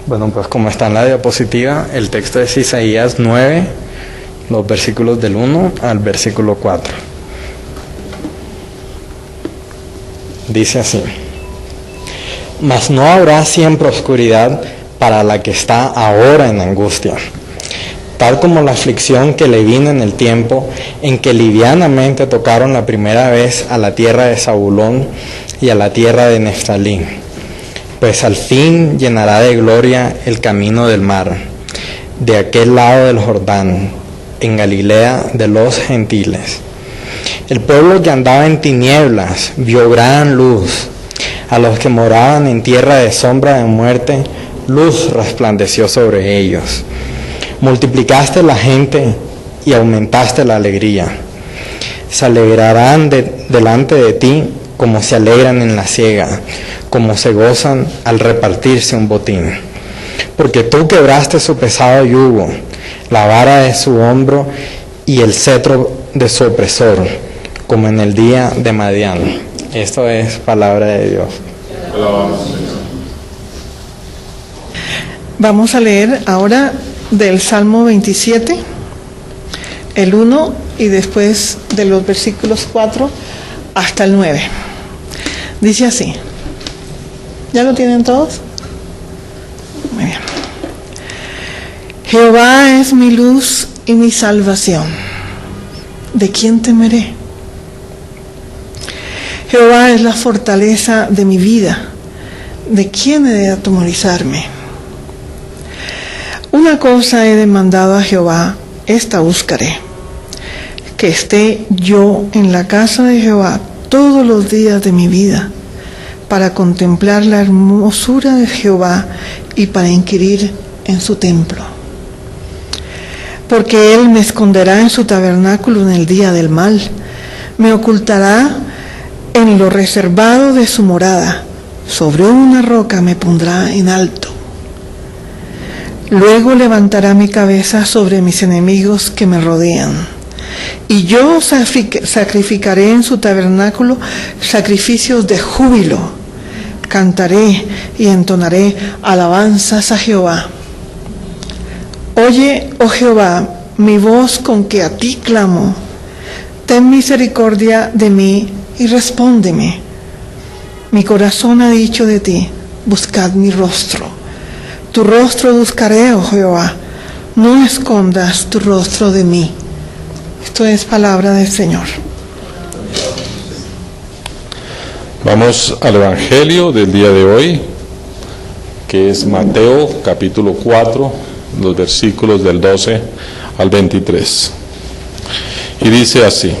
Bueno, pues como está en la diapositiva, el texto es Isaías 9, los versículos del 1 al versículo 4. Dice así: Mas no habrá siempre oscuridad para la que está ahora en angustia, tal como la aflicción que le vino en el tiempo en que livianamente tocaron la primera vez a la tierra de Zabulón y a la tierra de Neftalí. Pues al fin llenará de gloria el camino del mar, de aquel lado del Jordán, en Galilea de los gentiles. El pueblo que andaba en tinieblas vio gran luz. A los que moraban en tierra de sombra de muerte, luz resplandeció sobre ellos. Multiplicaste la gente y aumentaste la alegría. Se alegrarán delante de ti como se alegran en la siega, como se gozan al repartirse un botín. Porque tú quebraste su pesado yugo, la vara de su hombro y el cetro de su opresor, como en el día de Madián. Esto es palabra de Dios. Vamos a leer ahora del Salmo 27, el 1 y después de los versículos 4 hasta el 9. Dice así. ¿Ya lo tienen todos? Muy bien. Jehová es mi luz y mi salvación. ¿De quién temeré? Jehová es la fortaleza de mi vida. ¿De quién he de atemorizarme? Una cosa he demandado a Jehová, esta buscaré, que esté yo en la casa de Jehová todos los días de mi vida, para contemplar la hermosura de Jehová y para inquirir en su templo. Porque Él me esconderá en su tabernáculo en el día del mal, me ocultará en lo reservado de su morada, sobre una roca me pondrá en alto. Luego levantará mi cabeza sobre mis enemigos que me rodean, y yo sacrificaré en su tabernáculo sacrificios de júbilo. Cantaré y entonaré alabanzas a Jehová. Oye, oh Jehová, mi voz con que a ti clamo. Ten misericordia de mí y respóndeme. Mi corazón ha dicho de ti, buscad mi rostro. Tu rostro buscaré, oh Jehová, no escondas tu rostro de mí. Esto es palabra del Señor. Vamos al Evangelio del día de hoy, que es Mateo capítulo 4, los versículos del 12 al 23. Y dice así: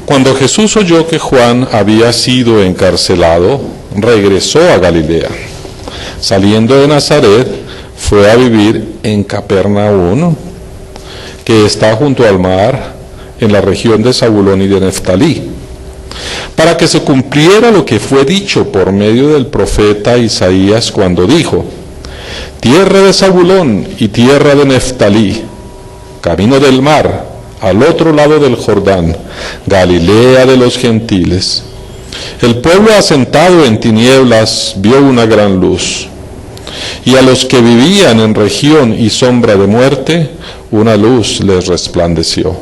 Cuando Jesús oyó que Juan había sido encarcelado, regresó a Galilea. Saliendo de Nazaret, fue a vivir en Capernaum, que está junto al mar, en la región de Zabulón y de Neftalí, para que se cumpliera lo que fue dicho por medio del profeta Isaías cuando dijo: Tierra de Zabulón y tierra de Neftalí, camino del mar, al otro lado del Jordán, Galilea de los gentiles. El pueblo asentado en tinieblas vio una gran luz, y a los que vivían en región y sombra de muerte, una luz les resplandeció.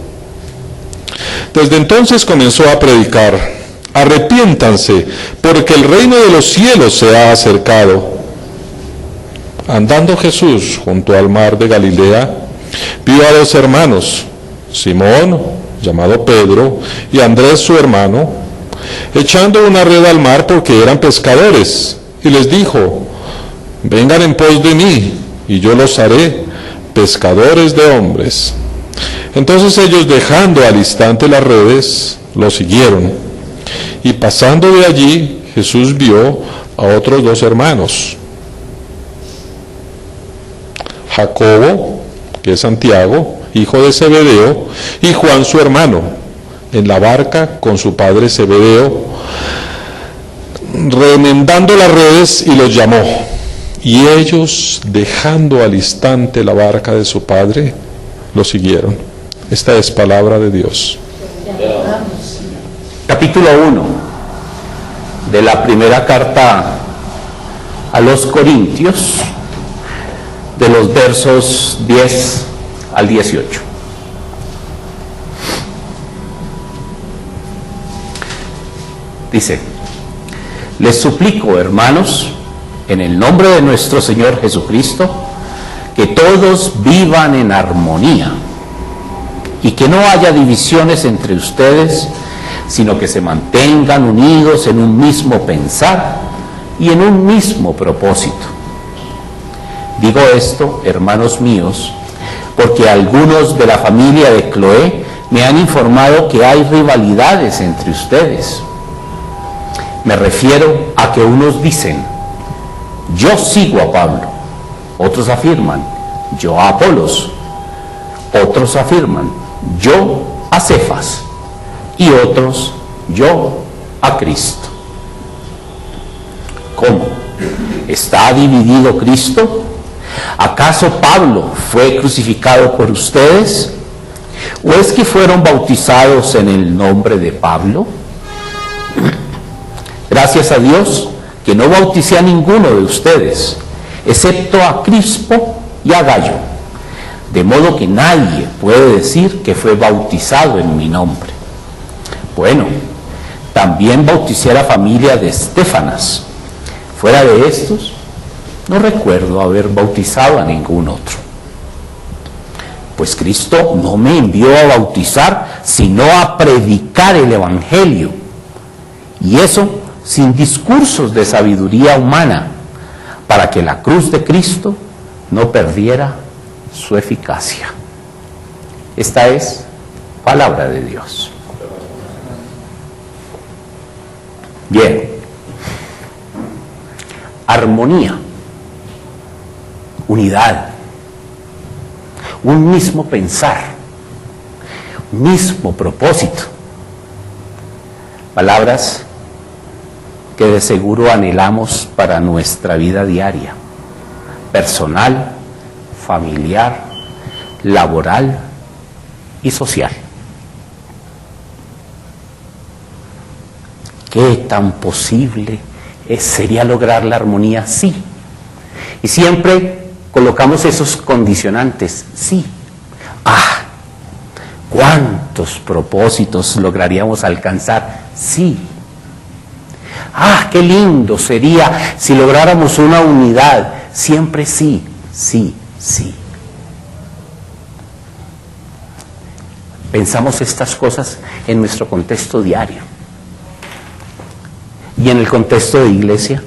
Desde entonces comenzó a predicar: arrepiéntanse, porque el reino de los cielos se ha acercado. Andando Jesús junto al mar de Galilea, vio a dos hermanos, Simón, llamado Pedro, y Andrés su hermano, echando una red al mar porque eran pescadores, y les dijo: vengan en pos de mí, y yo los haré pescadores de hombres. Entonces ellos, dejando al instante las redes, lo siguieron. Y pasando de allí, Jesús vio a otros dos hermanos, Jacobo, que es Santiago, hijo de Zebedeo, y Juan su hermano, en la barca con su padre Zebedeo, remendando las redes, y los llamó. Y ellos, dejando al instante la barca de su padre, lo siguieron. Esta es palabra de Dios. Capítulo 1 de la primera carta a los Corintios, de los versos 10 al 18. Dice: les suplico, hermanos, en el nombre de nuestro Señor Jesucristo, que todos vivan en armonía y que no haya divisiones entre ustedes, sino que se mantengan unidos en un mismo pensar y en un mismo propósito. Digo esto, hermanos míos, porque algunos de la familia de Cloé me han informado que hay rivalidades entre ustedes. Me refiero a que unos dicen: yo sigo a Pablo. Otros afirman: yo a Apolos. Otros afirman: yo a Cefas. Y otros: yo a Cristo. ¿Cómo? ¿Está dividido Cristo? ¿Acaso Pablo fue crucificado por ustedes? ¿O es que fueron bautizados en el nombre de Pablo? Gracias a Dios que no bauticé a ninguno de ustedes, excepto a Crispo y a Gallo, de modo que nadie puede decir que fue bautizado en mi nombre. Bueno, también bauticé a la familia de Estéfanas. Fuera de estos, no recuerdo haber bautizado a ningún otro. Pues Cristo no me envió a bautizar, sino a predicar el Evangelio. Y eso sin discursos de sabiduría humana, para que la cruz de Cristo no perdiera su eficacia. Esta es palabra de Dios. Bien. Armonía, unidad, un mismo pensar, un mismo propósito. Palabras que de seguro anhelamos para nuestra vida diaria, personal, familiar, laboral y social. ¿Qué tan posible sería lograr la armonía? Sí. Y siempre colocamos esos condicionantes. Sí. ¿Cuántos propósitos lograríamos alcanzar? Sí. Qué lindo sería si lográramos una unidad. Siempre sí, sí, sí. Pensamos estas cosas en nuestro contexto diario. ¿Y en el contexto de iglesia?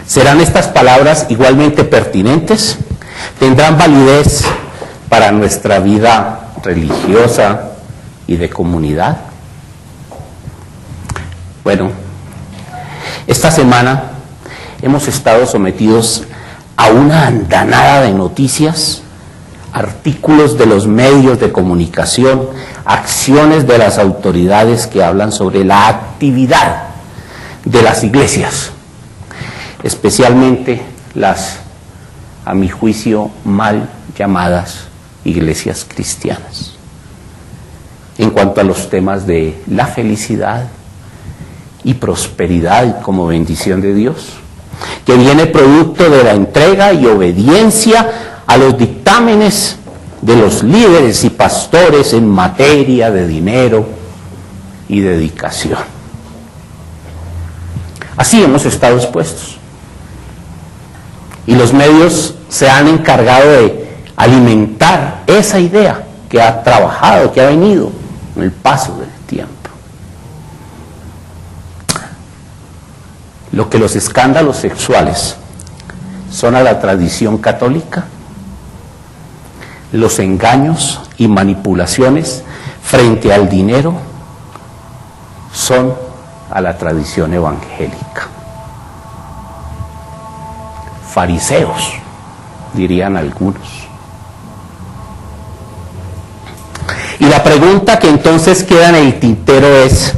¿Serán estas palabras igualmente pertinentes? ¿Tendrán validez para nuestra vida religiosa y de comunidad? Bueno, esta semana hemos estado sometidos a una andanada de noticias, artículos de los medios de comunicación, acciones de las autoridades que hablan sobre la actividad de las iglesias, especialmente las, a mi juicio, mal llamadas iglesias cristianas, en cuanto a los temas de la felicidad y prosperidad como bendición de Dios, que viene producto de la entrega y obediencia a los dictámenes de los líderes y pastores en materia de dinero y dedicación. Así hemos estado expuestos. Y los medios se han encargado de alimentar esa idea que ha trabajado, que ha venido en el paso del tiempo. Lo que los escándalos sexuales son a la tradición católica, los engaños y manipulaciones frente al dinero son a la tradición evangélica. Fariseos, dirían algunos. Y la pregunta que entonces queda en el tintero es: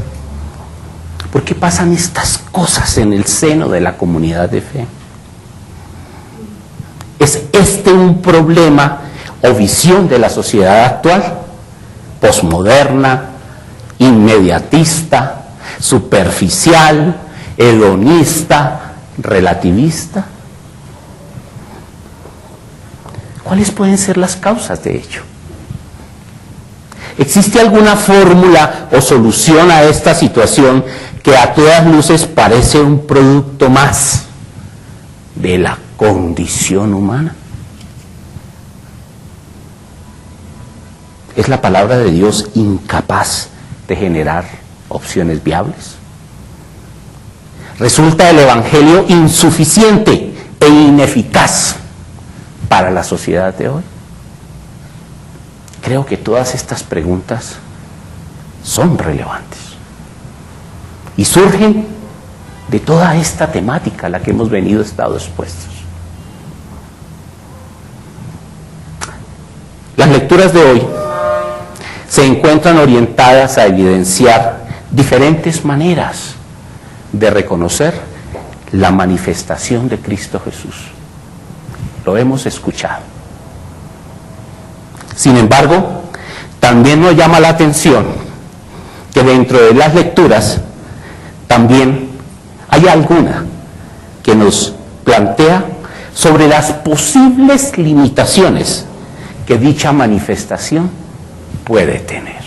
¿por qué pasan estas cosas en el seno de la comunidad de fe? ¿Es este un problema o visión de la sociedad actual, posmoderna, inmediatista, superficial, hedonista, relativista. ¿Cuáles pueden ser las causas de ello? ¿Existe alguna fórmula o solución a esta situación que a todas luces parece un producto más de la condición humana? ¿Es la palabra de Dios incapaz de generar opciones viables? ¿Resulta el Evangelio insuficiente e ineficaz para la sociedad de hoy? Creo que todas estas preguntas son relevantes y surgen de toda esta temática a la que hemos estado expuestos. Las lecturas de hoy se encuentran orientadas a evidenciar diferentes maneras de reconocer la manifestación de Cristo Jesús. Lo hemos escuchado. Sin embargo, también nos llama la atención que dentro de las lecturas también hay alguna que nos plantea sobre las posibles limitaciones que dicha manifestación puede tener.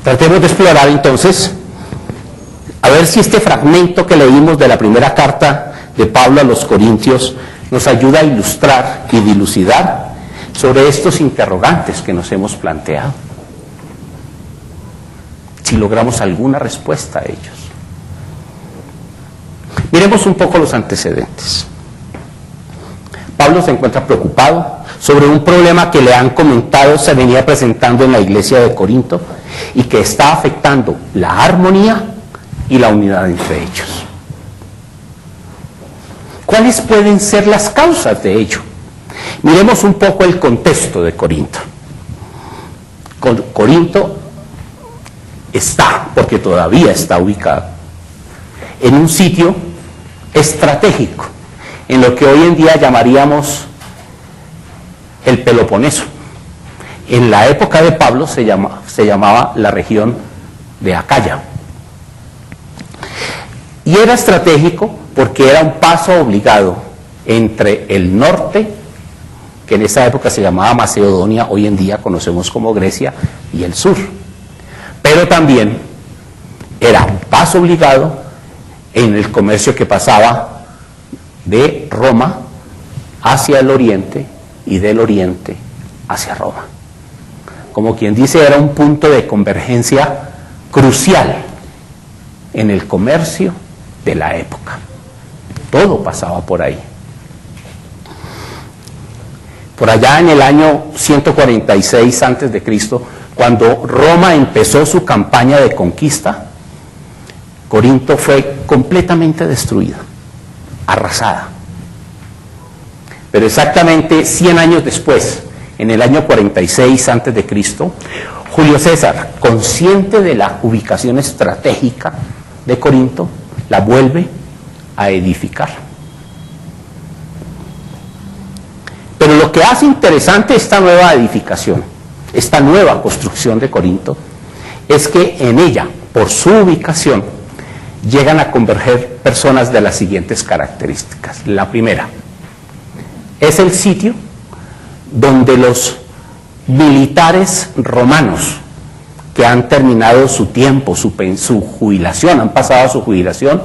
Tratemos de explorar entonces, a ver si este fragmento que leímos de la primera carta de Pablo a los Corintios nos ayuda a ilustrar y dilucidar sobre estos interrogantes que nos hemos planteado. Si logramos alguna respuesta a ellos. Miremos un poco los antecedentes. Pablo se encuentra preocupado sobre un problema que le han comentado se venía presentando en la iglesia de Corinto y que está afectando la armonía y la unidad entre ellos. ¿Cuáles pueden ser las causas de ello? Miremos un poco el contexto de Corinto. Corinto está, porque todavía está ubicado, en un sitio estratégico, en lo que hoy en día llamaríamos el Peloponeso. En la época de Pablo se llamaba la región de Acaya. Y era estratégico porque era un paso obligado entre el norte, que en esa época se llamaba Macedonia, hoy en día conocemos como Grecia, y el sur. Pero también era un paso obligado en el comercio que pasaba de Roma hacia el oriente y del oriente hacia Roma. Como quien dice, era un punto de convergencia crucial en el comercio de la época. Todo pasaba por ahí. Por allá en el año 146 a.C., cuando Roma empezó su campaña de conquista, Corinto fue completamente destruida, arrasada. Pero exactamente 100 años después, en el año 46 a.C., Julio César, consciente de la ubicación estratégica de Corinto, la vuelve a edificar. Pero lo que hace interesante esta nueva edificación, esta nueva construcción de Corinto, es que en ella, por su ubicación, llegan a converger personas de las siguientes características. La primera, es el sitio donde los militares romanos que han terminado su tiempo, su jubilación, han pasado su jubilación,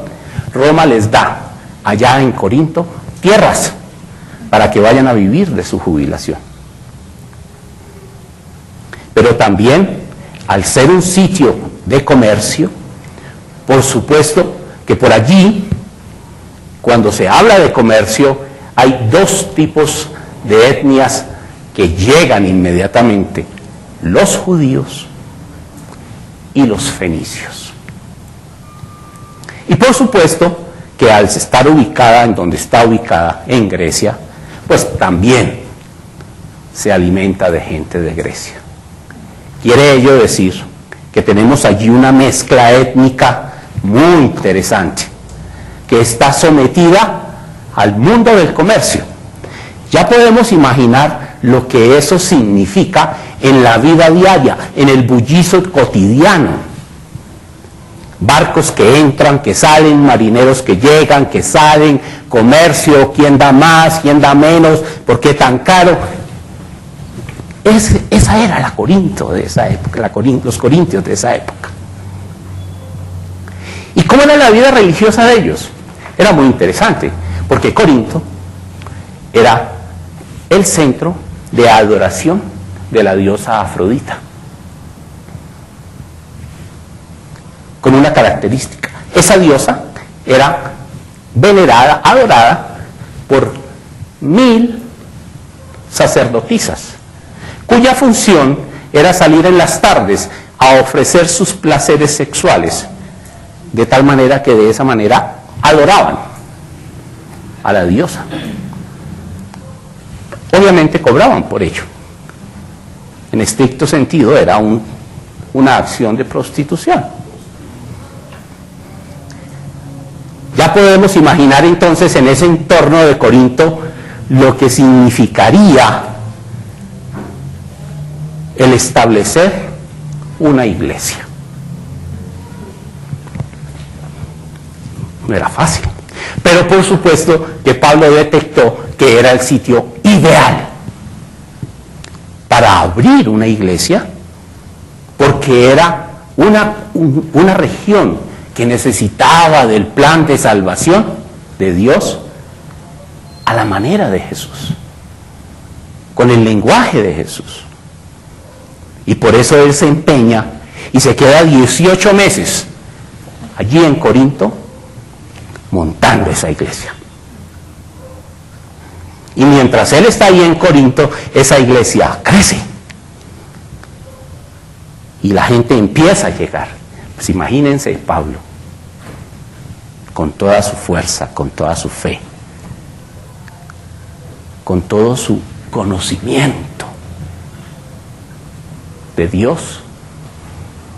Roma les da allá en Corinto tierras para que vayan a vivir de su jubilación. Pero también, al ser un sitio de comercio, por supuesto que por allí, cuando se habla de comercio, hay dos tipos de etnias que llegan inmediatamente: los judíos y los fenicios. Y por supuesto que al estar ubicada en donde está ubicada, en Grecia, pues también se alimenta de gente de Grecia. Quiere ello decir que tenemos allí una mezcla étnica muy interesante, que está sometida al mundo del comercio. Ya podemos imaginar lo que eso significa en la vida diaria, en el bullicio cotidiano barcos que entran, que salen, marineros que llegan, que salen, comercio, quién da más, quién da menos, por qué tan caro. Esa era la Corinto de esa época, los corintios de esa época. ¿Y cómo era la vida religiosa de ellos? Era muy interesante, porque Corinto era el centro de adoración de la diosa Afrodita, con una característica. Esa diosa era venerada, adorada por 1000 sacerdotisas, cuya función era salir en las tardes a ofrecer sus placeres sexuales, de tal manera que de esa manera adoraban a la diosa. Obviamente cobraban por ello. En estricto sentido era una acción de prostitución. Ya podemos imaginar entonces en ese entorno de Corinto lo que significaría el establecer una iglesia. No era fácil, pero por supuesto que Pablo detectó que era el sitio ideal para abrir una iglesia, porque era una región que necesitaba del plan de salvación de Dios a la manera de Jesús, con el lenguaje de Jesús. Y por eso él se empeña y se queda 18 meses allí en Corinto montando esa iglesia. Y mientras él está ahí en Corinto, esa iglesia crece. Y la gente empieza a llegar. Pues imagínense Pablo, con toda su fuerza, con toda su fe, con todo su conocimiento de Dios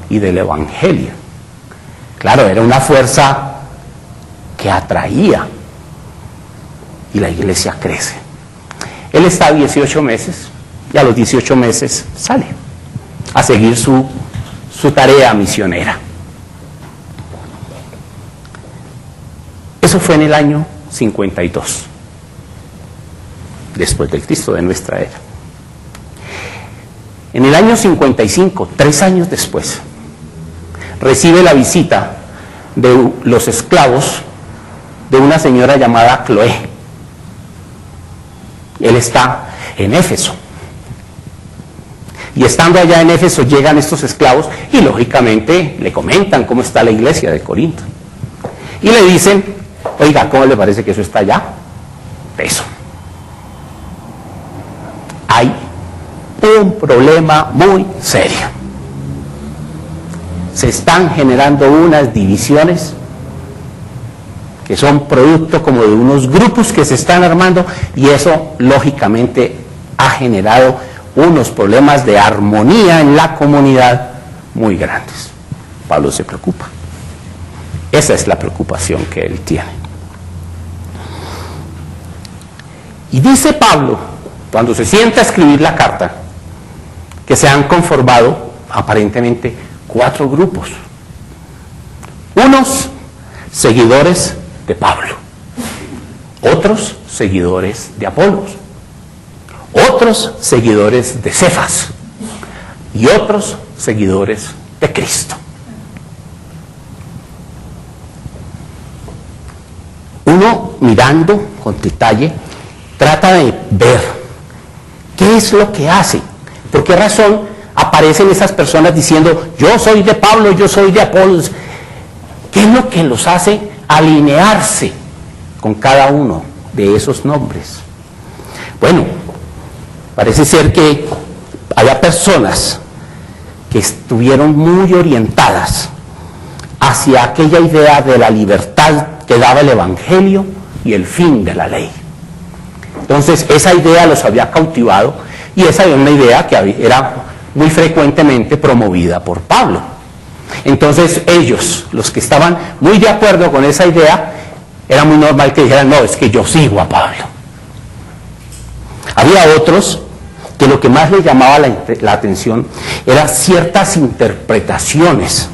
y del Evangelio. Claro, era una fuerza que atraía, y la iglesia crece. Él está 18 meses y a los 18 meses sale a seguir su tarea misionera. Eso fue en el año 52, después del Cristo de nuestra era. En el año 55, 3 años después, recibe la visita de los esclavos de una señora llamada Cloé. Él está en Éfeso. Y estando allá en Éfeso llegan estos esclavos y lógicamente le comentan cómo está la iglesia de Corinto. Y le dicen, oiga, ¿cómo le parece que eso está allá? Eso. Hay un problema muy serio. Se están generando unas divisiones que son producto como de unos grupos que se están armando, y eso lógicamente ha generado unos problemas de armonía en la comunidad muy grandes. Pablo se preocupa. Esa es la preocupación que él tiene. Y dice Pablo, cuando se sienta a escribir la carta, que se han conformado aparentemente 4 grupos. Unos seguidores de Pablo, otros seguidores de Apolos, otros seguidores de Cefas y otros seguidores de Cristo. Uno, mirando con detalle, trata de ver qué es lo que hace, por qué razón aparecen esas personas diciendo yo soy de Pablo, yo soy de Apolos. ¿Qué es lo que los hace alinearse con cada uno de esos nombres? Bueno, parece ser que había personas que estuvieron muy orientadas hacia aquella idea de la libertad que daba el Evangelio y el fin de la ley. Entonces esa idea los había cautivado, y esa era una idea que era muy frecuentemente promovida por Pablo. Entonces ellos, los que estaban muy de acuerdo con esa idea, era muy normal que dijeran, no, es que yo sigo a Pablo. Había otros que lo que más les llamaba la atención eran ciertas interpretaciones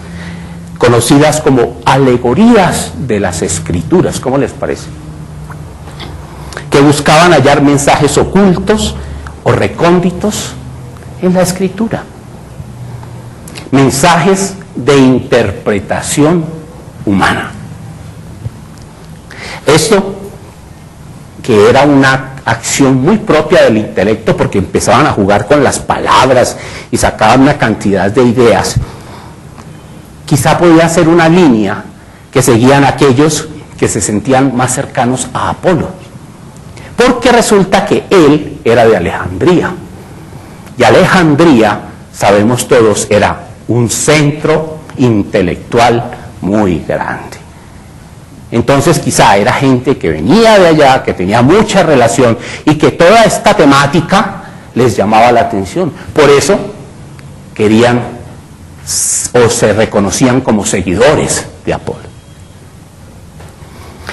conocidas como alegorías de las Escrituras. ¿Cómo les parece? Que buscaban hallar mensajes ocultos o recónditos en la Escritura. Mensajes de interpretación humana. Esto, que era una acción muy propia del intelecto, porque empezaban a jugar con las palabras y sacaban una cantidad de ideas, quizá podía ser una línea que seguían aquellos que se sentían más cercanos a Apolo, porque resulta que él era de Alejandría, y Alejandría, sabemos todos, era un centro intelectual muy grande. Entonces quizá era gente que venía de allá, que tenía mucha relación y que toda esta temática les llamaba la atención. Por eso querían o se reconocían como seguidores de Apolo.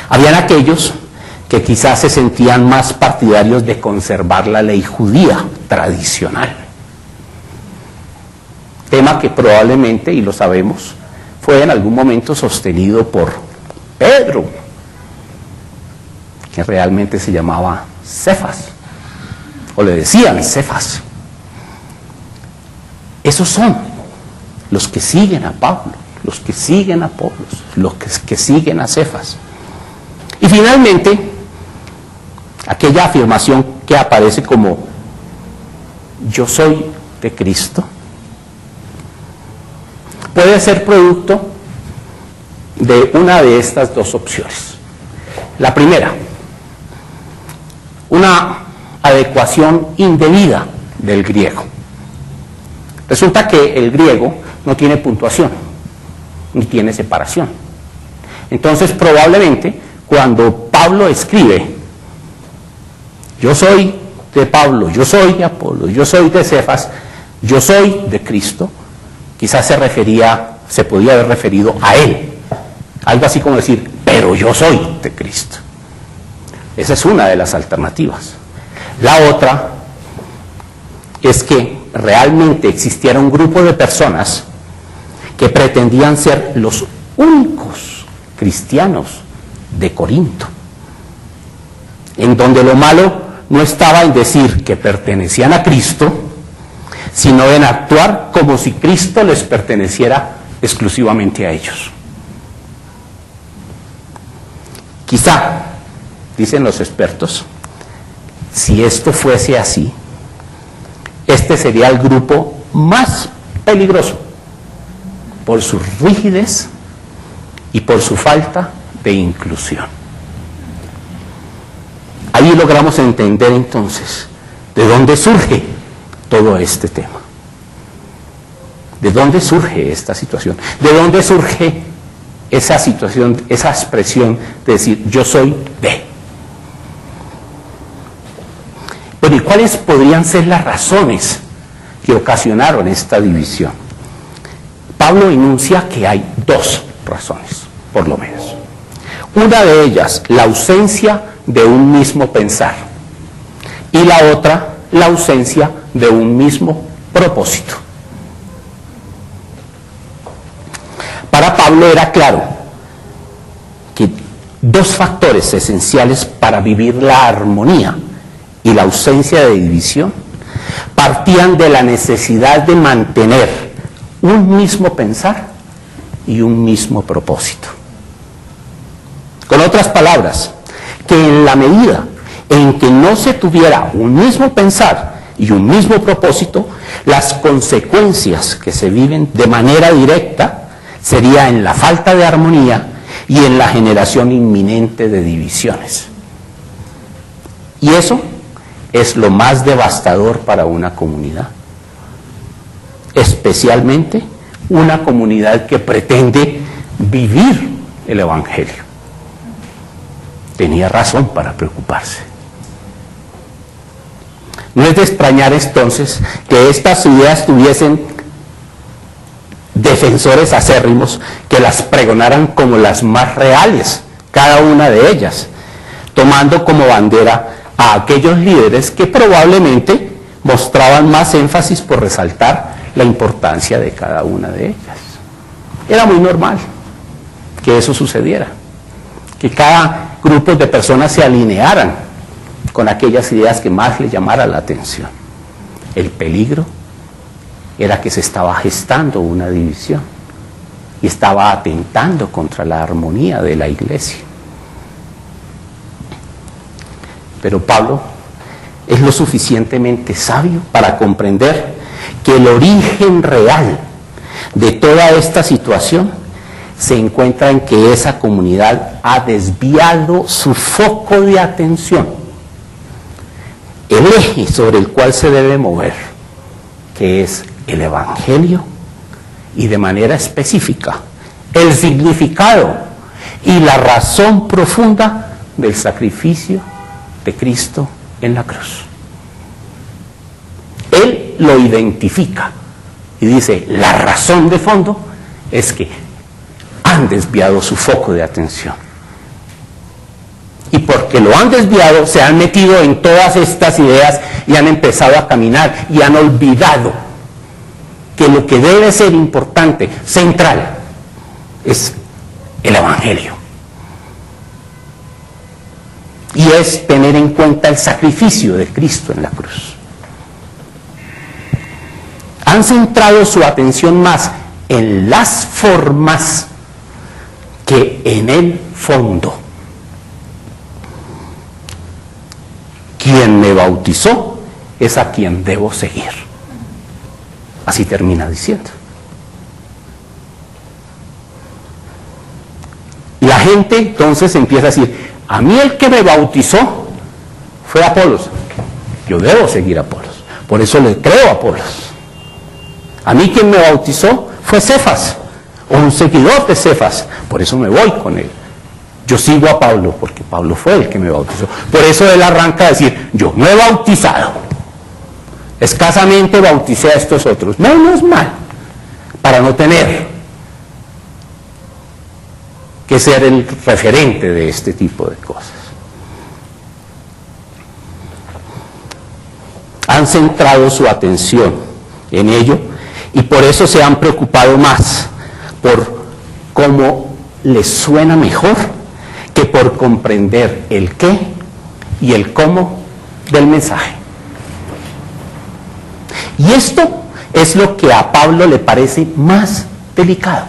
Habían aquellos que quizás se sentían más partidarios de conservar la ley judía tradicional. Tema que probablemente, y lo sabemos, fue en algún momento sostenido por Pedro, que realmente se llamaba Cefas, o le decían Cefas. Esos son los que siguen a Pablo, los que siguen a Apolos, los que siguen a Cefas. Y finalmente, aquella afirmación que aparece como yo soy de Cristo, puede ser producto de una de estas dos opciones. La primera, una adecuación indebida del griego. Resulta que el griego no tiene puntuación, ni tiene separación. Entonces, probablemente, cuando Pablo escribe, yo soy de Pablo, yo soy de Apolo, yo soy de Cefas, yo soy de Cristo, quizás se podía haber referido a él. Algo así como decir, pero yo soy de Cristo. Esa es una de las alternativas. La otra es que realmente existiera un grupo de personas que pretendían ser los únicos cristianos de Corinto, en donde lo malo no estaba en decir que pertenecían a Cristo, sino en actuar como si Cristo les perteneciera exclusivamente a ellos. Quizá, dicen los expertos, si esto fuese así, este sería el grupo más peligroso por su rigidez y por su falta de inclusión. Ahí logramos entender entonces de dónde surge todo este tema. ¿De dónde surge esta situación? ¿De dónde surge esa situación, esa expresión de decir yo soy de? Bueno, ¿y cuáles podrían ser las razones que ocasionaron esta división? Pablo enuncia que hay dos razones, por lo menos. Una de ellas, la ausencia de un mismo pensar, y la otra, la ausencia de un mismo propósito. Para Pablo era claro que dos factores esenciales para vivir la armonía y la ausencia de división partían de la necesidad de mantener un mismo pensar y un mismo propósito. Con otras palabras, que en la medida en que no se tuviera un mismo pensar y un mismo propósito, las consecuencias que se viven de manera directa sería en la falta de armonía y en la generación inminente de divisiones. Y eso es lo más devastador para una comunidad, especialmente una comunidad que pretende vivir el Evangelio. Tenía razón para preocuparse. No es de extrañar entonces que estas ideas tuviesen defensores acérrimos que las pregonaran como las más reales, cada una de ellas, tomando como bandera a aquellos líderes que probablemente mostraban más énfasis por resaltar la importancia de cada una de ellas. Era muy normal que eso sucediera, que cada grupo de personas se alinearan con aquellas ideas que más le llamaran la atención. El peligro era que se estaba gestando una división y estaba atentando contra la armonía de la iglesia. Pero Pablo es lo suficientemente sabio para comprender que el origen real de toda esta situación se encuentra en que esa comunidad ha desviado su foco de atención, el eje sobre el cual se debe mover, que es el Evangelio, y de manera específica el significado y la razón profunda del sacrificio de Cristo en la cruz. Él lo identifica y dice, la razón de fondo es que han desviado su foco de atención. Y porque lo han desviado, se han metido en todas estas ideas y han empezado a caminar y han olvidado que lo que debe ser importante, central, es el Evangelio. Y es tener en cuenta el sacrificio de Cristo en la cruz. Han centrado su atención más en las formas que en el fondo. Quien me bautizó es a quien debo seguir. Así termina diciendo. Y la gente entonces empieza a decir, a mí el que me bautizó fue Apolos. Yo debo seguir a Apolos. Por eso le creo a Apolos. A mí quien me bautizó fue Cefas, o un seguidor de Cefas. Por eso me voy con él. Yo sigo a Pablo, porque Pablo fue el que me bautizó. Por eso él arranca a decir, yo no he bautizado. Escasamente bauticé a estos otros. Menos mal, para no tener que ser el referente de este tipo de cosas. Han centrado su atención en ello y por eso se han preocupado más por cómo les suena mejor que por comprender el qué y el cómo del mensaje. Y esto es lo que a Pablo le parece más delicado,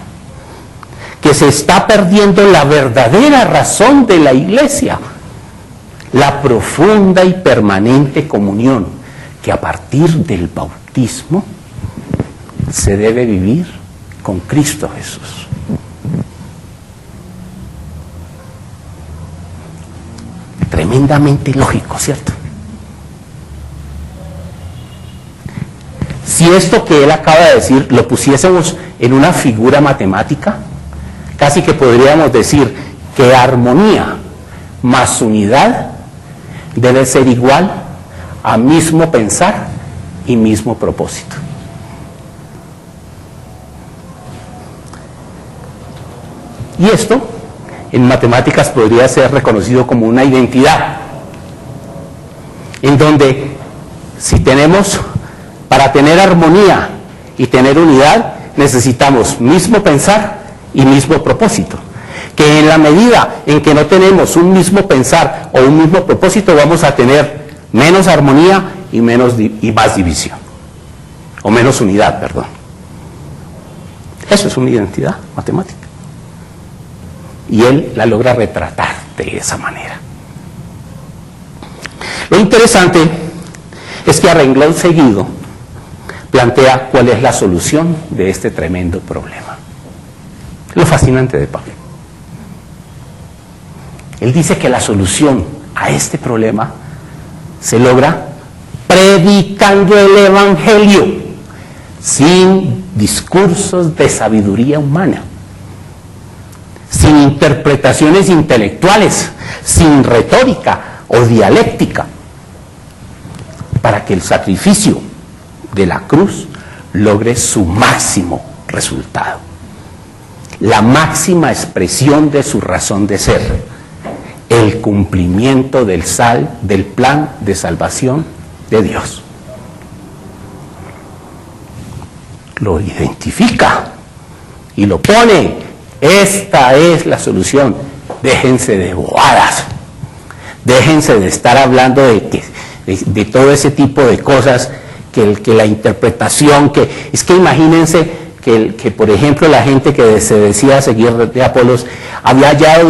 que se está perdiendo la verdadera razón de la iglesia, la profunda y permanente comunión que a partir del bautismo se debe vivir con Cristo Jesús. Tremendamente lógico, ¿cierto? Si esto que él acaba de decir lo pusiésemos en una figura matemática, casi que podríamos decir que armonía más unidad debe ser igual a mismo pensar y mismo propósito. Y esto en matemáticas podría ser reconocido como una identidad, en donde si tenemos, para tener armonía y tener unidad, necesitamos mismo pensar y mismo propósito. Que en la medida en que no tenemos un mismo pensar o un mismo propósito, vamos a tener menos armonía y más división. O menos unidad, perdón. Eso es una identidad matemática. Y él la logra retratar de esa manera. Lo interesante es que a renglón seguido plantea cuál es la solución de este tremendo problema. Lo fascinante de Pablo. Él dice que la solución a este problema se logra predicando el Evangelio sin discursos de sabiduría humana, sin interpretaciones intelectuales, sin retórica o dialéctica, para que el sacrificio de la cruz logre su máximo resultado, la máxima expresión de su razón de ser, el cumplimiento del plan de salvación de Dios. Lo identifica y lo pone. Esta es la solución. Déjense de bobadas. Déjense de estar hablando de todo ese tipo de cosas, que la interpretación, es que imagínense que por ejemplo la gente que se decía seguir de Apolos había hallado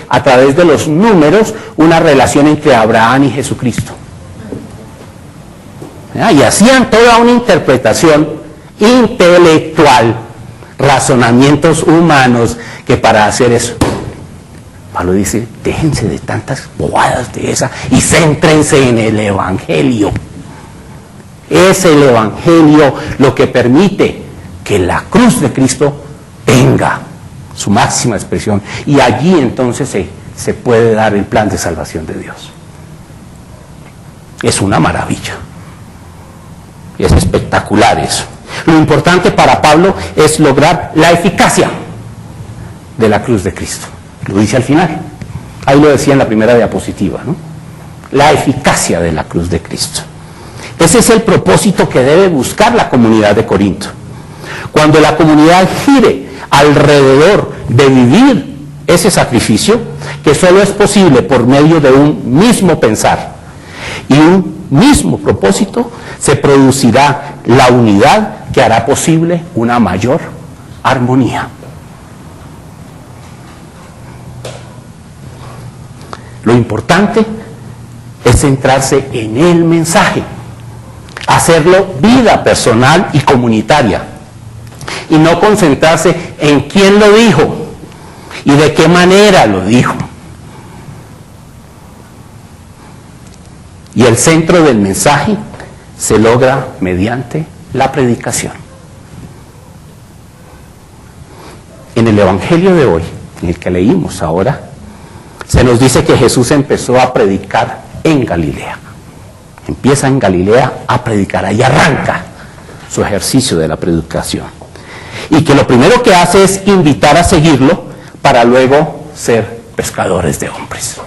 a través de los números una relación entre Abraham y Jesucristo. Y hacían toda una interpretación intelectual, razonamientos humanos, que para hacer eso, Pablo dice, déjense de tantas bobadas de esa y céntrense en el Evangelio. Es el Evangelio lo que permite que la cruz de Cristo tenga su máxima expresión, y allí entonces se puede dar el plan de salvación de Dios. Es una maravilla. Es espectacular eso. Lo importante para Pablo es lograr la eficacia de la cruz de Cristo. Lo dice al final. Ahí lo decía en la primera diapositiva, ¿no? La eficacia de la cruz de Cristo. Ese es el propósito que debe buscar la comunidad de Corinto. Cuando la comunidad gire alrededor de vivir ese sacrificio, que solo es posible por medio de un mismo pensar y un mismo propósito, se producirá la unidad que hará posible una mayor armonía. Lo importante es centrarse en el mensaje, hacerlo vida personal y comunitaria, y no concentrarse en quién lo dijo y de qué manera lo dijo. Y el centro del mensaje se logra mediante la predicación. En el Evangelio de hoy, en el que leímos ahora, se nos dice que Jesús empezó a predicar en Galilea. Empieza en Galilea a predicar, ahí arranca su ejercicio de la predicación. Y que lo primero que hace es invitar a seguirlo para luego ser pescadores de hombres.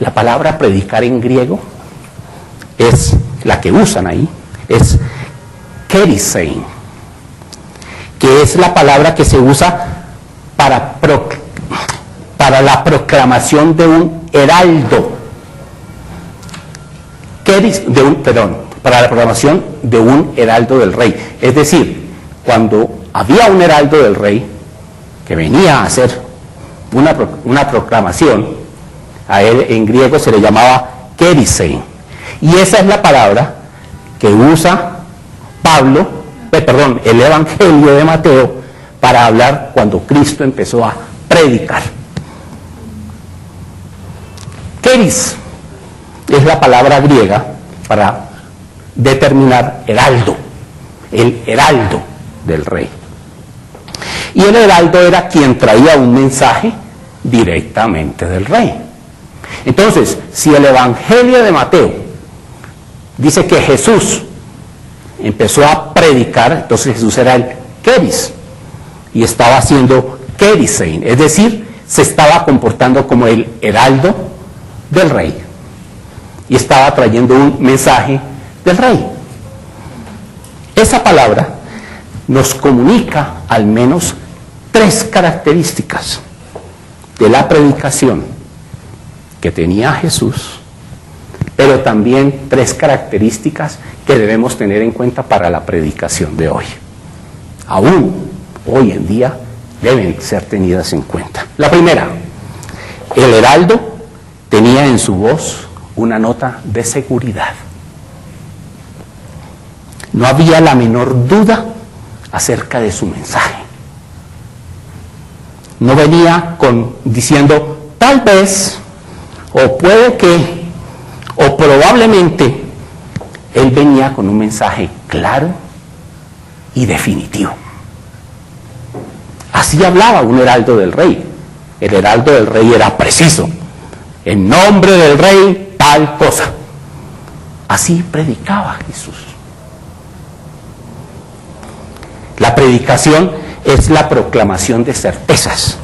La palabra predicar en griego es la que usan ahí, es kerisein, que es la palabra que se usa para la proclamación de un heraldo, para la proclamación de un heraldo del rey. Es decir, cuando había un heraldo del rey que venía a hacer una proclamación, a él en griego se le llamaba kerisein. Y esa es la palabra que usa el Evangelio de Mateo para hablar cuando Cristo empezó a predicar. Keris es la palabra griega para determinar heraldo, el heraldo del rey. Y el heraldo era quien traía un mensaje directamente del rey. Entonces, si el Evangelio de Mateo dice que Jesús empezó a predicar, entonces Jesús era el keris y estaba haciendo kerisein, es decir, se estaba comportando como el heraldo del rey y estaba trayendo un mensaje del rey. Esa palabra nos comunica al menos 3 características de la predicación que tenía Jesús, pero también 3 características que debemos tener en cuenta para la predicación de hoy. Aún hoy en día deben ser tenidas en cuenta. La primera, el heraldo tenía en su voz una nota de seguridad. No había la menor duda acerca de su mensaje. No venía diciendo tal vez, o puede que, o probablemente. Él venía con un mensaje claro y definitivo. Así hablaba un heraldo del rey. El heraldo del rey era preciso. En nombre del rey, tal cosa. Así predicaba Jesús. La predicación es la proclamación de certezas.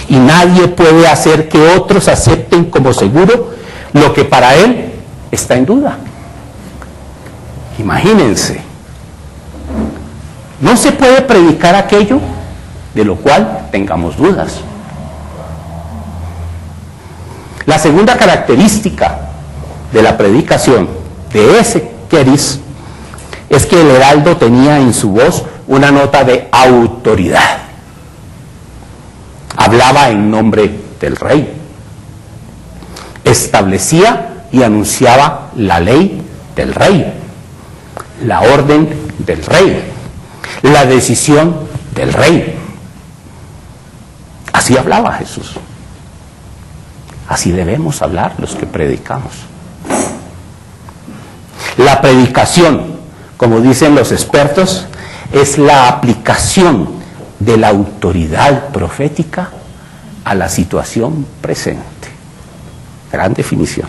Y nadie puede hacer que otros acepten como seguro lo que para él está en duda. Imagínense No se puede predicar aquello de lo cual tengamos dudas. La segunda característica de la predicación de ese querís es que el heraldo tenía en su voz una nota de autoridad. Hablaba en nombre del rey. Establecía y anunciaba la ley del rey, la orden del rey, la decisión del rey. Así hablaba Jesús. Así debemos hablar los que predicamos. La predicación, como dicen los expertos, es la aplicación de la autoridad profética a la situación presente. Gran definición.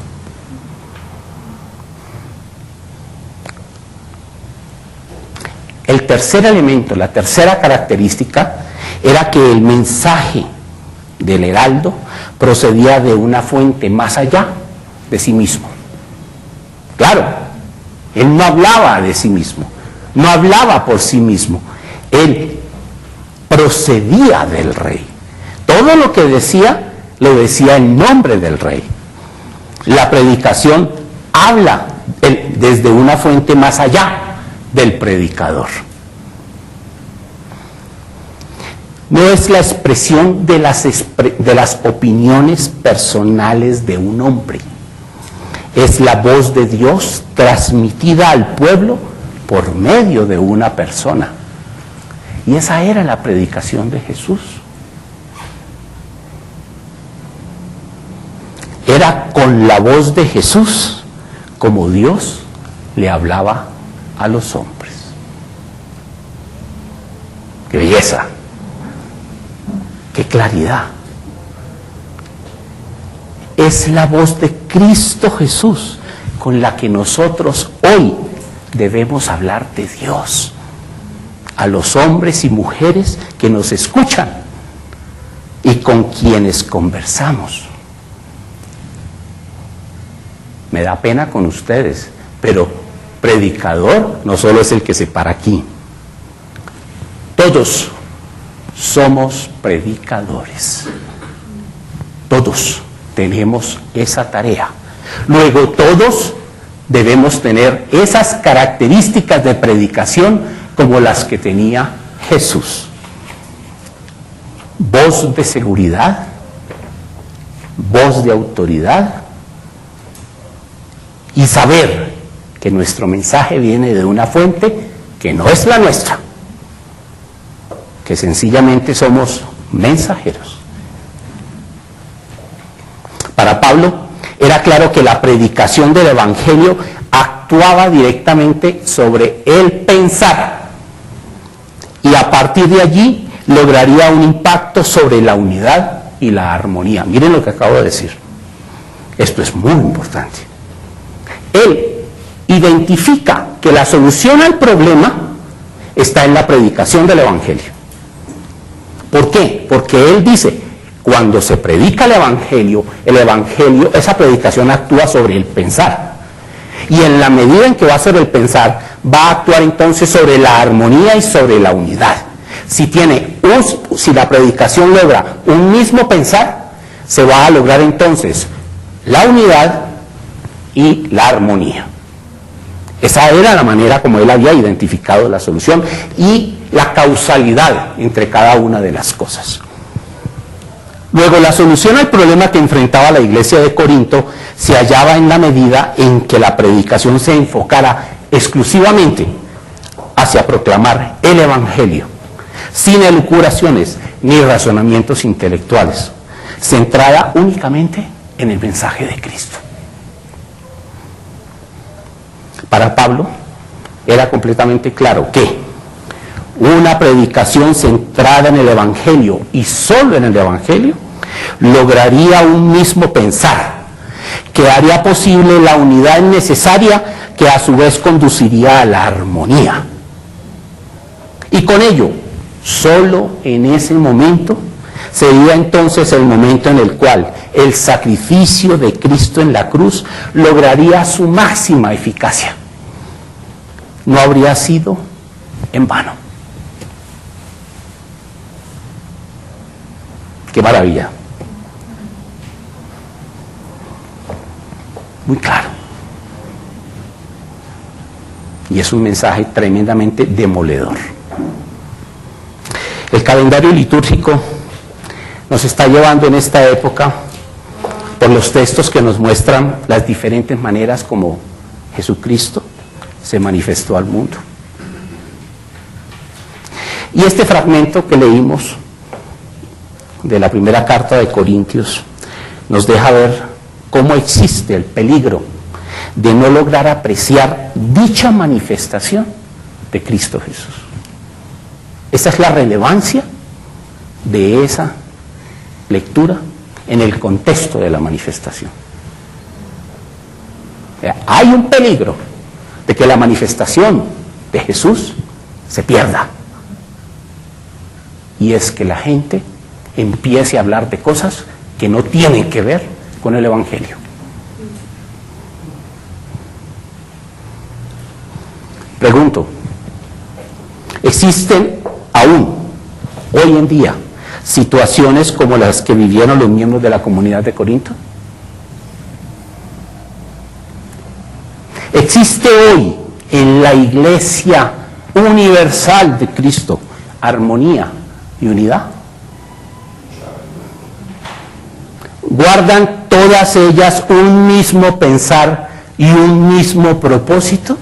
El tercer elemento, la tercera característica, era que el mensaje del heraldo procedía de una fuente más allá de sí mismo. Claro, él no hablaba de sí mismo, no hablaba por sí mismo, él procedía del rey. Todo lo que decía, lo decía en nombre del rey. La predicación habla desde una fuente más allá del predicador. No es la expresión de las opiniones personales de un hombre. Es la voz de Dios transmitida al pueblo por medio de una persona. Y esa era la predicación de Jesús. Era con la voz de Jesús como Dios le hablaba a los hombres. ¡Qué belleza! ¡Qué claridad! Es la voz de Cristo Jesús con la que nosotros hoy debemos hablar de Dios a los hombres y mujeres que nos escuchan y con quienes conversamos. Me da pena con ustedes, pero predicador no solo es el que se para aquí. Todos somos predicadores. Todos tenemos esa tarea. Luego todos debemos tener esas características de predicación como las que tenía Jesús. Voz de seguridad, voz de autoridad y saber que nuestro mensaje viene de una fuente que no es la nuestra, que sencillamente somos mensajeros. Para Pablo era claro que la predicación del Evangelio actuaba directamente sobre el pensar y a partir de allí lograría un impacto sobre la unidad y la armonía. Miren lo que acabo de decir. Esto es muy importante. Él identifica que la solución al problema está en la predicación del Evangelio. ¿Por qué? Porque él dice, cuando se predica el Evangelio, esa predicación actúa sobre el pensar. Y en la medida en que va sobre el pensar, va a actuar entonces sobre la armonía y sobre la unidad. Si la predicación logra un mismo pensar, se va a lograr entonces la unidad y la armonía. Esa era la manera como él había identificado la solución y la causalidad entre cada una de las cosas. Luego, la solución al problema que enfrentaba la iglesia de Corinto se hallaba en la medida en que la predicación se enfocara exclusivamente hacia proclamar el Evangelio, sin elucubraciones ni razonamientos intelectuales, centrada únicamente en el mensaje de Cristo. Para Pablo era completamente claro que una predicación centrada en el Evangelio y solo en el Evangelio lograría un mismo pensar que haría posible la unidad necesaria que a su vez conduciría a la armonía. Y con ello, solo en ese momento, sería entonces el momento en el cual el sacrificio de Cristo en la cruz lograría su máxima eficacia. No habría sido en vano. ¡Qué maravilla! Muy claro. Y es un mensaje tremendamente demoledor. El calendario litúrgico nos está llevando en esta época por los textos que nos muestran las diferentes maneras como Jesucristo se manifestó al mundo. Y este fragmento que leímos de la primera carta de Corintios nos deja ver cómo existe el peligro de no lograr apreciar dicha manifestación de Cristo Jesús. Esa es la relevancia de esa lectura en el contexto de la manifestación. Hay un peligro de que la manifestación de Jesús se pierda. Y es que la gente empiece a hablar de cosas que no tienen que ver con el Evangelio. Pregunto, ¿existen aún hoy en día situaciones como las que vivieron los miembros de la comunidad de Corinto? ¿Existe hoy en la Iglesia universal de Cristo armonía y unidad? ¿Guardan todas ellas un mismo pensar y un mismo propósito?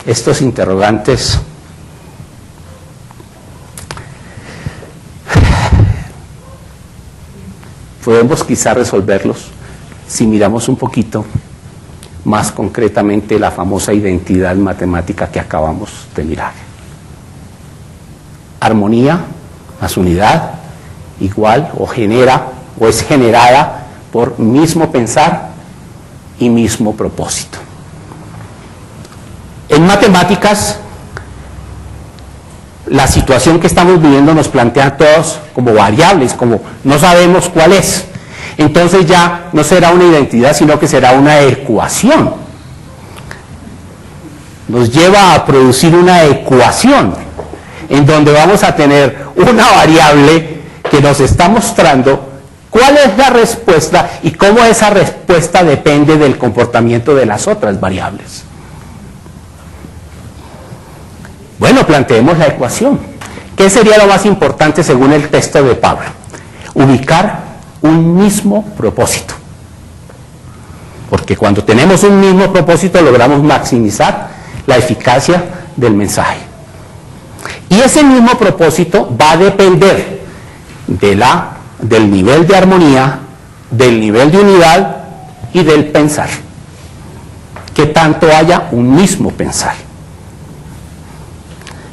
Estos interrogantes podemos quizá resolverlos si miramos un poquito más concretamente la famosa identidad matemática que acabamos de mirar. Armonía más unidad igual o genera o es generada por mismo pensar y mismo propósito. En matemáticas, la situación que estamos viviendo nos plantea a todos como variables, como no sabemos cuál es. Entonces ya no será una identidad, sino que será una ecuación. Nos lleva a producir una ecuación en donde vamos a tener una variable que nos está mostrando cuál es la respuesta y cómo esa respuesta depende del comportamiento de las otras variables. Bueno, planteemos la ecuación. ¿Qué sería lo más importante según el texto de Pablo? Ubicar un mismo propósito. Porque cuando tenemos un mismo propósito logramos maximizar la eficacia del mensaje. Y ese mismo propósito va a depender del nivel de armonía, del nivel de unidad y del pensar. Que tanto haya un mismo pensar.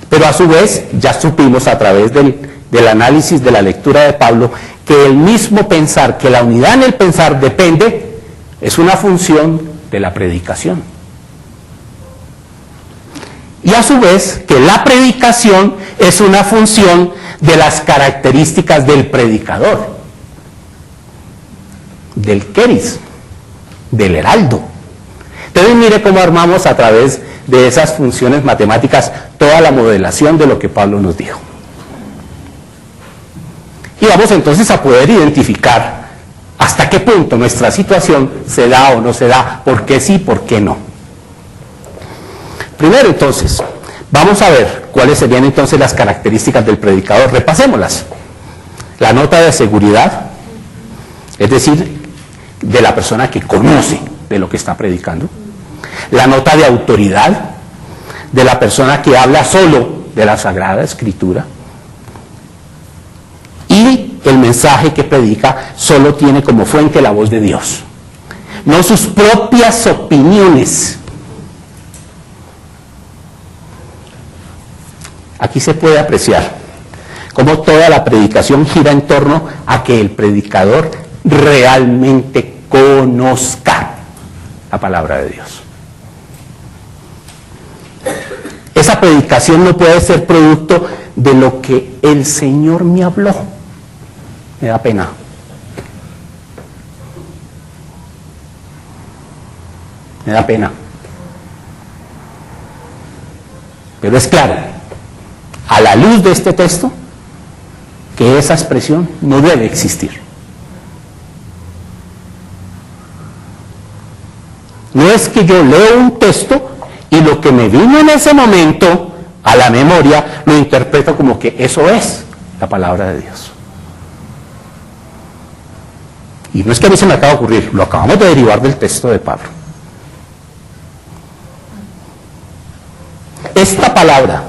Pero a su vez, ya supimos a través del análisis de la lectura de Pablo, que el mismo pensar, que la unidad en el pensar depende, es una función de la predicación. Y a su vez, que la predicación es una función de las características del predicador, del queris, del heraldo. Entonces mire cómo armamos a través de esas funciones matemáticas toda la modelación de lo que Pablo nos dijo. Y vamos entonces a poder identificar hasta qué punto nuestra situación se da o no se da, por qué sí, por qué no. Primero entonces, vamos a ver cuáles serían entonces las características del predicador. Repasémoslas. La nota de seguridad, es decir, de la persona que conoce de lo que está predicando. La nota de autoridad, de la persona que habla solo de la Sagrada Escritura. Y el mensaje que predica solo tiene como fuente la voz de Dios, no sus propias opiniones. Aquí se puede apreciar cómo toda la predicación gira en torno a que el predicador realmente conozca la palabra de Dios. Esa predicación no puede ser producto de lo que el Señor me habló. Me da pena. Me da pena. Pero es claro, a la luz de este texto, que esa expresión no debe existir. No es que yo leo un texto y lo que me vino en ese momento a la memoria lo interpreto como que eso es la palabra de Dios. Y no es que a mí se me acaba de ocurrir, lo acabamos de derivar del texto de Pablo. Esta palabra,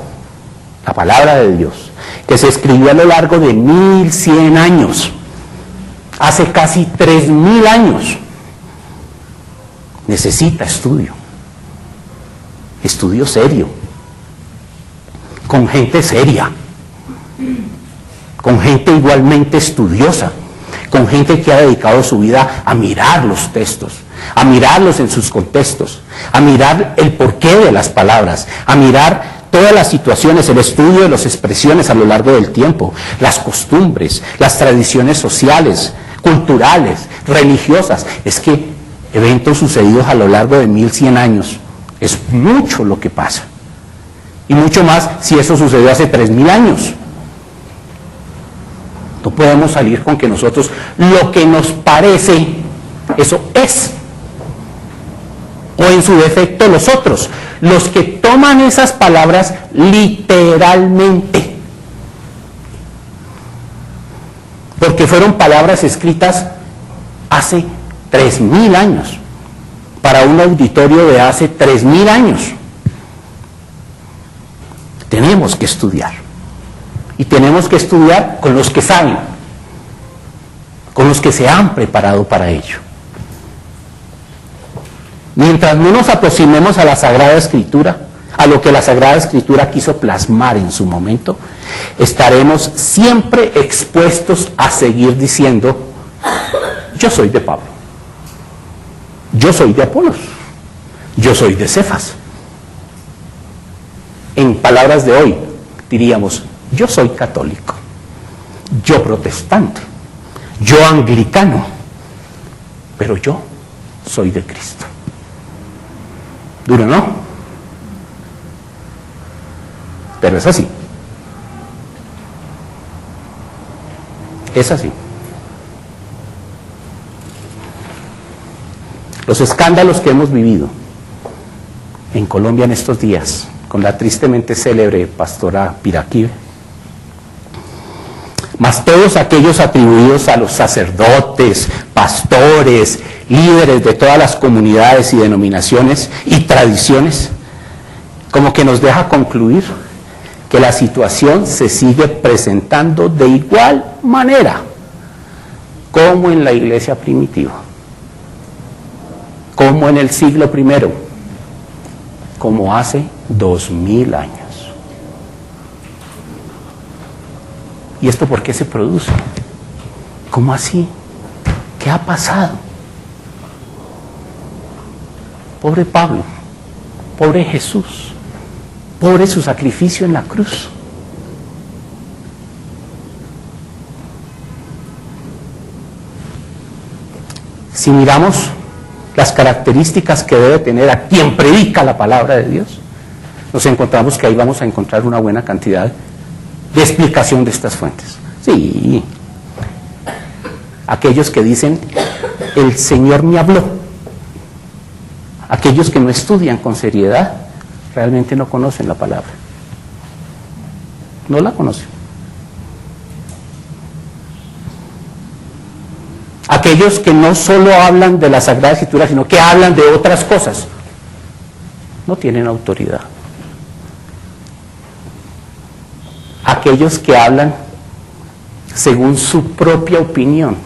la palabra de Dios, que se escribió a lo largo de 1100 años, hace casi 3000 años, necesita estudio serio, con gente seria, con gente igualmente estudiosa, con gente que ha dedicado su vida a mirar los textos, a mirarlos en sus contextos, a mirar el porqué de las palabras, a mirar todas las situaciones, el estudio de las expresiones a lo largo del tiempo, las costumbres, las tradiciones sociales, culturales, religiosas. Es que eventos sucedidos a lo largo de 1100 años, es mucho lo que pasa. Y mucho más si eso sucedió hace 3000 años. No podemos salir con que nosotros lo que nos parece, eso es. O en su defecto los otros, los que toman esas palabras literalmente. Porque fueron palabras escritas hace 3000 años, para un auditorio de hace 3000 años. Tenemos que estudiar. Y tenemos que estudiar con los que saben, con los que se han preparado para ello. Mientras no nos aproximemos a la Sagrada Escritura, a lo que la Sagrada Escritura quiso plasmar en su momento, estaremos siempre expuestos a seguir diciendo: yo soy de Pablo, yo soy de Apolos, yo soy de Cefas. En palabras de hoy diríamos: yo soy católico, yo protestante, yo anglicano, pero yo soy de Cristo. Duro, ¿no? Pero es así. Es así. Los escándalos que hemos vivido en Colombia en estos días, con la tristemente célebre pastora Piraquive, más todos aquellos atribuidos a los sacerdotes, pastores, líderes de todas las comunidades y denominaciones y tradiciones, como que nos deja concluir que la situación se sigue presentando de igual manera como en la iglesia primitiva, como en el siglo I, como hace 2000 años. ¿Y esto por qué se produce? ¿Cómo así? ¿Qué ha pasado? Pobre Pablo, pobre Jesús, pobre su sacrificio en la cruz. Si miramos las características que debe tener a quien predica la palabra de Dios, nos encontramos que ahí vamos a encontrar una buena cantidad de explicación de estas fuentes. Sí, aquellos que dicen: el Señor me habló. Aquellos que no estudian con seriedad realmente no conocen la palabra, no la conocen. Aquellos que no solo hablan de la Sagrada Escritura, sino que hablan de otras cosas, no tienen autoridad. Aquellos que hablan según su propia opinión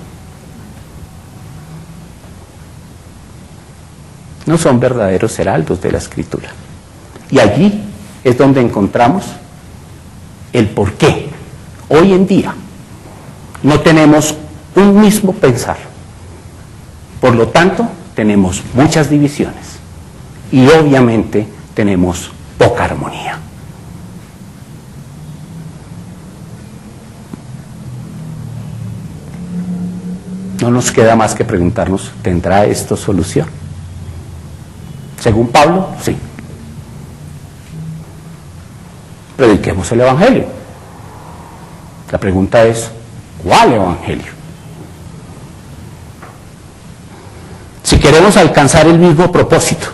no son verdaderos heraldos de la Escritura. Y allí es donde encontramos el por qué hoy en día no tenemos un mismo pensar. Por lo tanto, tenemos muchas divisiones y obviamente tenemos poca armonía. No nos queda más que preguntarnos: ¿tendrá esto solución? Según Pablo, sí. Prediquemos el Evangelio. La pregunta es, ¿cuál evangelio? Si queremos alcanzar el mismo propósito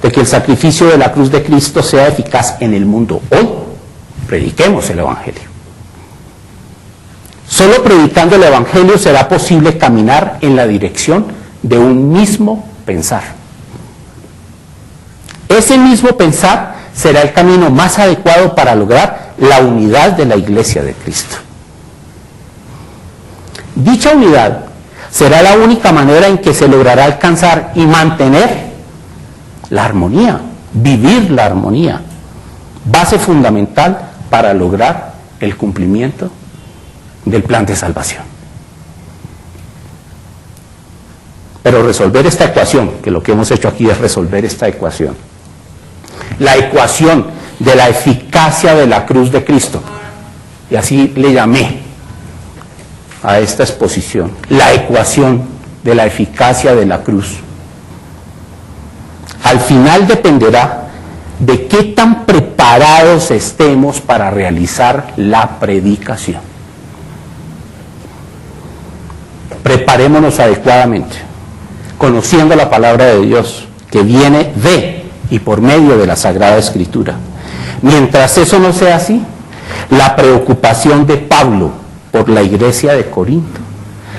de que el sacrificio de la cruz de Cristo sea eficaz en el mundo hoy, prediquemos el evangelio. Solo predicando el evangelio será posible caminar en la dirección de un mismo pensar. Ese mismo pensar será el camino más adecuado para lograr la unidad de la Iglesia de Cristo. Dicha unidad será la única manera en que se logrará alcanzar y mantener la armonía, vivir la armonía, base fundamental para lograr el cumplimiento del plan de salvación. Pero resolver esta ecuación, que lo que hemos hecho aquí es resolver esta ecuación, la ecuación de la eficacia de la cruz de Cristo, y así le llamé a esta exposición, la ecuación de la eficacia de la cruz, al final dependerá de qué tan preparados estemos para realizar la predicación. Preparémonos adecuadamente, conociendo la palabra de Dios, que viene de y por medio de la Sagrada Escritura. Mientras eso no sea así, la preocupación de Pablo por la iglesia de Corinto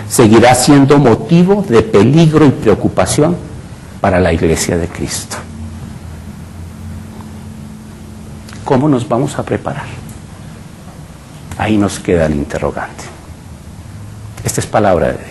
seguirá siendo motivo de peligro y preocupación para la iglesia de Cristo. ¿Cómo nos vamos a preparar? Ahí nos queda el interrogante. Esta es palabra de Dios.